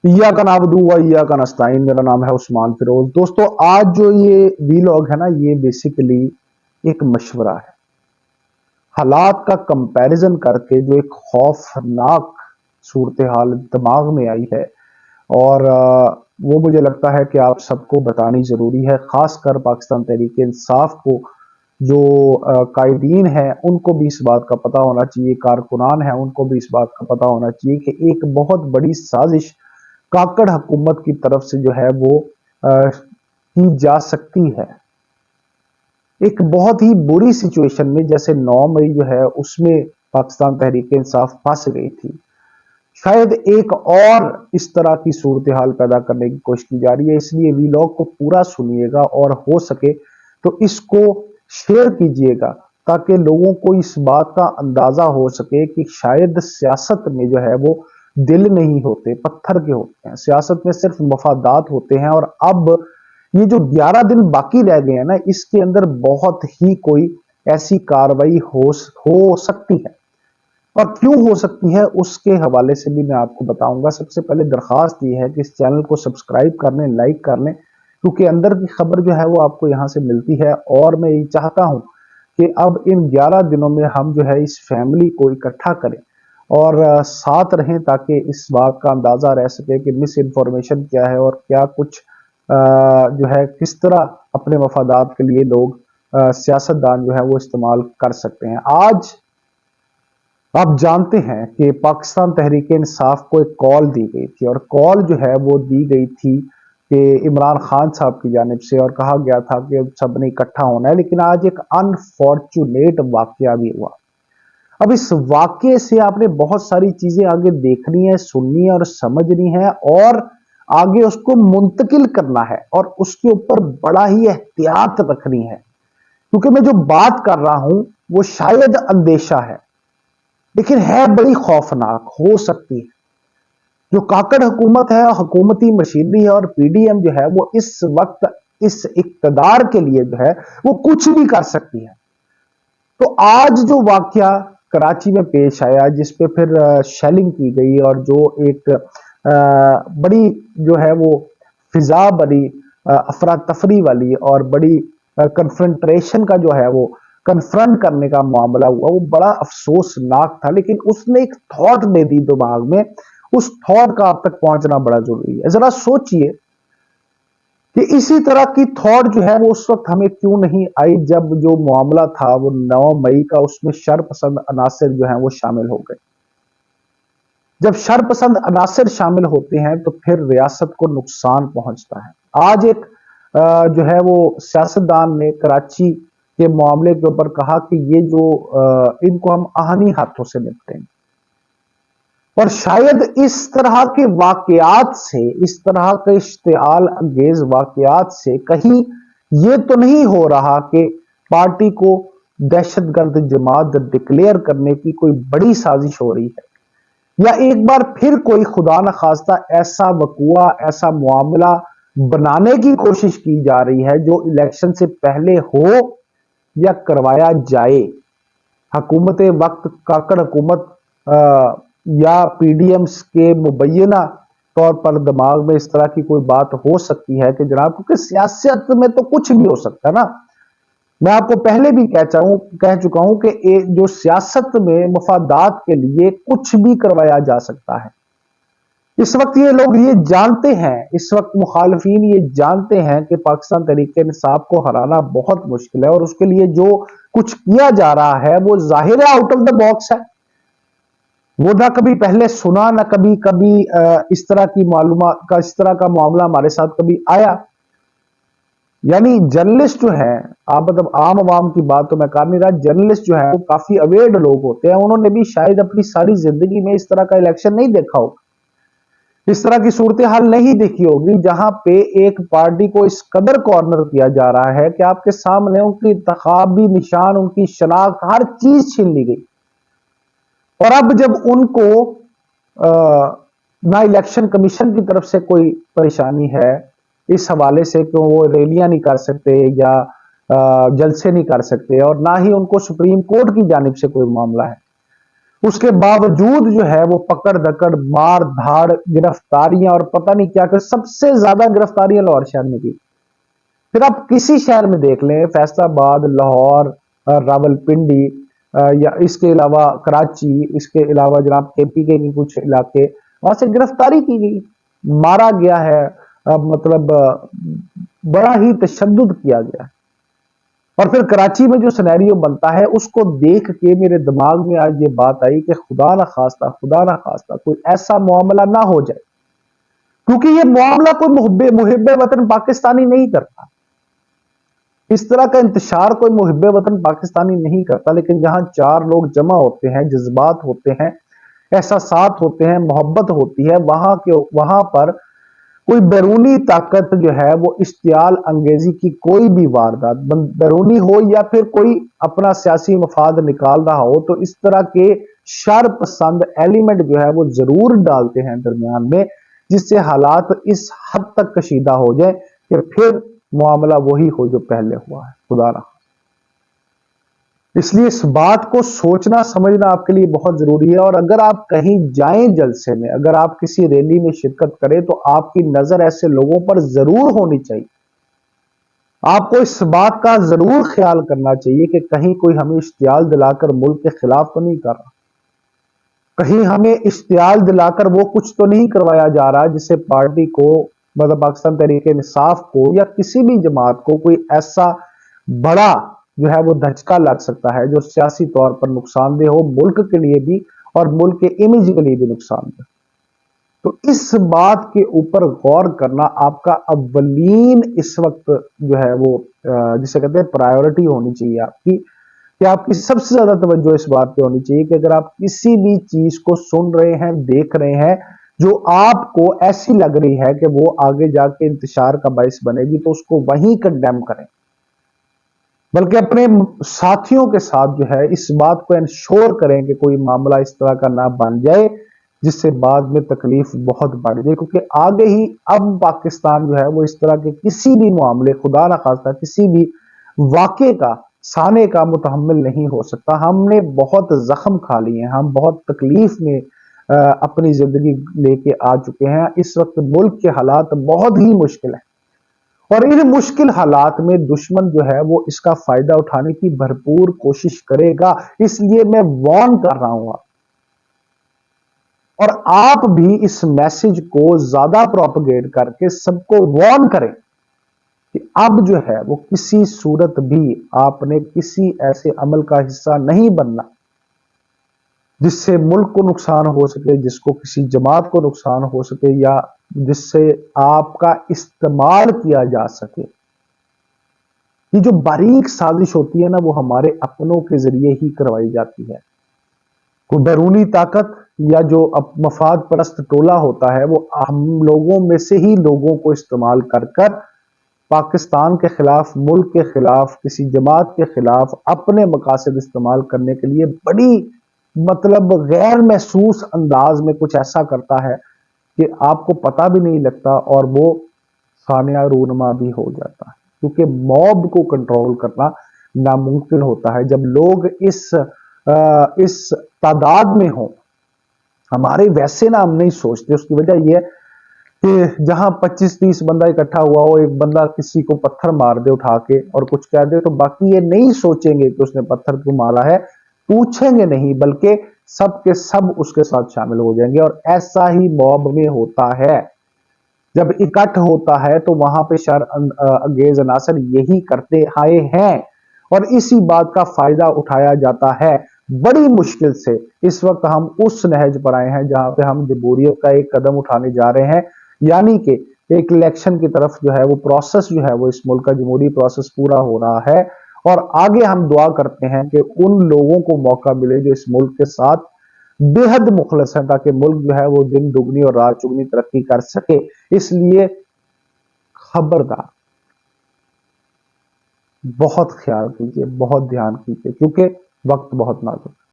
इय्याका नअबुदु व इय्याका नस्तईन। मेरा नाम है उस्मान फिरोज। दोस्तों, आज जो ये वीलॉग है ना, ये बेसिकली एक मशवरा है। हालात का कंपैरिजन करके जो एक खौफनाक सूरत हाल दिमाग में आई है, और वो मुझे लगता है कि आप सबको बतानी ज़रूरी है, ख़ासकर पाकिस्तान तहरीक इंसाफ को जो कायदीन हैं उनको भी इस बात का पता होना चाहिए, कारकुनान हैं उनको भी इस बात का पता होना चाहिए कि एक बहुत बड़ी साजिश काकड़ हुकूमत की तरफ से जो है वो की जा सकती है। एक बहुत ही बुरी सिचुएशन में, जैसे 9 मई जो है उसमें पाकिस्तान तहरीक इंसाफ फंस गई थी, शायद एक और इस तरह की सूरत हाल पैदा करने की कोशिश की जा रही है। इसलिए वीलॉग को पूरा सुनिएगा और हो सके तो इसको शेयर कीजिएगा, ताकि लोगों को इस बात का अंदाजा हो सके कि शायद सियासत में जो है वो दिल नहीं होते, पत्थर के होते हैं। सियासत में सिर्फ मफादात होते हैं, और अब ये जो 11 दिन बाकी रह गए हैं ना, इसके अंदर बहुत ही कोई ऐसी कार्रवाई हो सकती है, और क्यों हो सकती है उसके हवाले से भी मैं आपको बताऊंगा। सबसे पहले दरखास्त ये है कि इस चैनल को सब्सक्राइब कर लें, लाइक कर लें, क्योंकि अंदर की खबर जो है वो आपको यहाँ से मिलती है। और मैं ये चाहता हूँ कि अब इन 11 दिनों में हम जो है इस फैमिली को इकट्ठा करें और साथ रहें, ताकि इस बात का अंदाजा रह सके कि मिस इन्फॉर्मेशन क्या है और क्या कुछ जो है किस तरह अपने मफादात के लिए लोग सियासतदान जो है वो इस्तेमाल कर सकते हैं। आज आप जानते हैं कि पाकिस्तान तहरीक इंसाफ को एक कॉल दी गई थी, और कॉल जो है वो दी गई थी कि इमरान खान साहब की जानिब से, और कहा गया था कि सब ने इकट्ठा होना है। लेकिन आज एक अनफॉर्चुनेट वाकया भी हुआ। अब इस वाकये से आपने बहुत सारी चीजें आगे देखनी है, सुननी है और समझनी है, और आगे उसको मुंतकिल करना है, और उसके ऊपर बड़ा ही एहतियात रखनी है। क्योंकि मैं जो बात कर रहा हूं वो शायद अंदेशा है, लेकिन है बड़ी खौफनाक हो सकती है। जो काकड़ हुकूमत है, हुकूमती मशीनरी है, और पीडीएम जो है वो इस वक्त इस इक्तदार के लिए जो है वो कुछ भी कर सकती है। तो आज जो वाकया कराची में पेश आया, जिस पे फिर शेलिंग की गई, और जो एक बड़ी जो है वो फिजा बनी अफरा तफरी वाली, और बड़ी कन्फ्रंट्रेशन का जो है वो कन्फ्रंट करने का मामला हुआ, वो बड़ा अफसोसनाक था। लेकिन उसने एक थॉट दे दी दिमाग में, उस थॉट का आप तक पहुंचना बड़ा जरूरी है। जरा सोचिए कि इसी तरह की थॉट जो है वो उस वक्त हमें क्यों नहीं आई, जब जो मामला था वो 9 मई का, उसमें शरपसंद अनासर जो है वो शामिल हो गए। जब शरपसंद अनासर शामिल होते हैं तो फिर रियासत को नुकसान पहुंचता है। आज एक जो है वो सियासतदान ने कराची के मामले के ऊपर कहा कि ये जो इनको हम आहनी हाथों से निपटेंगे, और शायद इस तरह के वाकयात से, इस तरह के इश्तिआल अंगेज वाकयात से कहीं ये तो नहीं हो रहा कि पार्टी को दहशतगर्द जमात डिक्लेयर करने की कोई बड़ी साजिश हो रही है, या एक बार फिर कोई खुदा न खास्ता ऐसा वकुआ, ऐसा मामला बनाने की कोशिश की जा रही है जो इलेक्शन से पहले हो या करवाया जाए। हुकूमत वक्त काकड़ हुकूमत या पीडीएम्स के मुबैना तौर पर दिमाग में इस तरह की कोई बात हो सकती है कि जनाब, क्योंकि सियासत में तो कुछ भी हो सकता है ना। मैं आपको पहले भी कह चुका हूं कि जो सियासत में मफादात के लिए कुछ भी करवाया जा सकता है। इस वक्त ये लोग ये जानते हैं, इस वक्त मुखालफीन ये जानते हैं कि पाकिस्तान तहरीक इंसाफ को हराना बहुत मुश्किल है, और उसके लिए जो कुछ किया जा रहा है वो जाहिर है आउट ऑफ द बॉक्स है। वो ना कभी पहले सुना, ना कभी इस तरह की मालूमात का, इस तरह का मामला हमारे साथ कभी आया। यानी जर्नलिस्ट जो है, आप मतलब आम आवाम की बात तो मैं कर नहीं रहा, जर्नलिस्ट जो है वो काफी अवेयर्ड लोग होते हैं, उन्होंने भी शायद अपनी सारी जिंदगी में इस तरह का इलेक्शन नहीं देखा हो, इस तरह की सूरत हाल नहीं देखी होगी, जहां पे एक पार्टी को इस कदर कॉर्नर किया जा रहा है कि आपके सामने उनकी इंतखाबी निशान, उनकी शनाख्त, हर चीज छीन ली गई। और अब जब उनको ना इलेक्शन कमीशन की तरफ से कोई परेशानी है इस हवाले से कि वो रैलियां नहीं कर सकते या जलसे नहीं कर सकते, और ना ही उनको सुप्रीम कोर्ट की जानिब से कोई मामला है, उसके बावजूद जो है वो पकड़ दकड़, मार धाड़, गिरफ्तारियां और पता नहीं क्या कर, सबसे ज्यादा गिरफ्तारियां लाहौर शहर में की। फिर आप किसी शहर में देख लें, फैसलाबाद, लाहौर, रावलपिंडी, या इसके अलावा कराची, इसके अलावा जनाब केपी के कुछ इलाके, वहां से गिरफ्तारी की गई, मारा गया है, मतलब बड़ा ही तशद्दुद किया गया है। और फिर कराची में जो सिनेरियो बनता है उसको देख के मेरे दिमाग में आज ये बात आई कि खुदा ना खास्ता कोई ऐसा मामला ना हो जाए, क्योंकि ये मामला कोई मुहिब्बे वतन पाकिस्तानी नहीं करता, इस तरह का इंतशार कोई मुहिब्बे वतन पाकिस्तानी नहीं करता। लेकिन जहां चार लोग जमा होते हैं, जज्बात होते हैं, एहसासात होते हैं, मोहब्बत होती है, वहां पर कोई बैरूनी ताकत जो है वो इश्तियाल अंगेजी की कोई भी वारदात, बैरूनी हो या फिर कोई अपना सियासी मफाद निकाल रहा हो, तो इस तरह के शर पसंद एलिमेंट जो है वो जरूर डालते हैं दरमियान में, जिससे हालात इस हद तक कशीदा हो जाए कि फिर मामला वही हो जो पहले हुआ है, खुदा ना। इसलिए इस बात को सोचना समझना आपके लिए बहुत जरूरी है। और अगर आप कहीं जाएं जलसे में, अगर आप किसी रैली में शिरकत करें, तो आपकी नजर ऐसे लोगों पर जरूर होनी चाहिए। आपको इस बात का जरूर ख्याल करना चाहिए कि कहीं कोई हमें इश्तियाल दिलाकर मुल्क के खिलाफ तो नहीं कर रहा, कहीं हमें इश्तियाल दिलाकर वो कुछ तो नहीं करवाया जा रहा जिससे पार्टी को, मतलब पाकिस्तान तहरीक इंसाफ को या किसी भी जमात को कोई ऐसा बड़ा जो है वो धचका लग सकता है जो सियासी तौर पर नुकसानदेह हो, मुल्क के लिए भी और मुल्क के इमेज के लिए भी नुकसानदेह। तो इस बात के ऊपर गौर करना आपका अव्वलीन इस वक्त जो है वो जिसे कहते हैं प्रायोरिटी होनी चाहिए आपकी, कि आपकी सबसे ज्यादा तवज्जो इस बात पे होनी चाहिए कि अगर आप किसी भी चीज को सुन रहे हैं, देख रहे हैं, जो आपको ऐसी लग रही है कि वो आगे जाके इंतशार का बायस बनेगी, तो उसको वहीं कंडेम करें, बल्कि अपने साथियों के साथ जो है इस बात को इंश्योर करें कि कोई मामला इस तरह का ना बन जाए जिससे बाद में तकलीफ बहुत बढ़ जाए। क्योंकि आगे ही अब पाकिस्तान जो है वो इस तरह के किसी भी मामले, खुदा ना खास्ता किसी भी वाक़े का, साने का मुतहम्मिल नहीं हो सकता। हमने बहुत जख्म खा लिए हैं, हम बहुत तकलीफ में अपनी जिंदगी लेके आ चुके हैं। इस वक्त मुल्क के हालात बहुत ही मुश्किल है, और इन मुश्किल हालात में दुश्मन जो है वो इसका फायदा उठाने की भरपूर कोशिश करेगा। इसलिए मैं वार्न कर रहा हूं, और आप भी इस मैसेज को ज्यादा प्रोपगेट करके सबको वार्न करें कि अब जो है वो किसी सूरत भी आपने किसी ऐसे अमल का हिस्सा नहीं बनना जिससे मुल्क को नुकसान हो सके, जिसको किसी जमात को नुकसान हो सके, या जिससे आपका इस्तेमाल किया जा सके। ये जो बारीक साजिश होती है ना, वो हमारे अपनों के जरिए ही करवाई जाती है। कोई बैरूनी ताकत या जो मफाद परस्त टोला होता है, वो हम लोगों में से ही लोगों को इस्तेमाल कर कर पाकिस्तान के खिलाफ, मुल्क के खिलाफ, किसी जमात के खिलाफ अपने मकासद इस्तेमाल करने के लिए बड़ी, मतलब गैर महसूस अंदाज में कुछ ऐसा करता है कि आपको पता भी नहीं लगता, और वो सानिया रूनमा भी हो जाता है। क्योंकि मॉब को कंट्रोल करना नामुमकिन होता है जब लोग इस तादाद में हो। हमारे वैसे ना हम नहीं सोचते, उसकी वजह यह है कि जहां 25-30 बंदा इकट्ठा हुआ हो, एक बंदा किसी को पत्थर मार दे उठा के और कुछ कह दे, तो बाकी ये नहीं सोचेंगे कि उसने पत्थर क्यों मारा है, पूछेंगे नहीं, बल्कि सब के सब उसके साथ शामिल हो जाएंगे। और ऐसा ही मॉब में होता है, जब इकट्ठ होता है तो वहां पे शर अंगेज अनासर यही करते आए हैं, और इसी बात का फायदा उठाया जाता है। बड़ी मुश्किल से इस वक्त हम उस नहज पर आए हैं जहां पे हम जमहूरियत का एक कदम उठाने जा रहे हैं, यानी कि एक इलेक्शन की तरफ जो है वो प्रोसेस जो है वो इस मुल्क का जमहूरी प्रोसेस पूरा हो रहा है। और आगे हम दुआ करते हैं कि उन लोगों को मौका मिले जो इस मुल्क के साथ बेहद मुखलस है, ताकि मुल्क जो है वो दिन दुगनी और रात चुगनी तरक्की कर सके। इसलिए खबरदार, बहुत ख्याल कीजिए, बहुत ध्यान कीजिए, क्योंकि वक्त बहुत नाजुक है।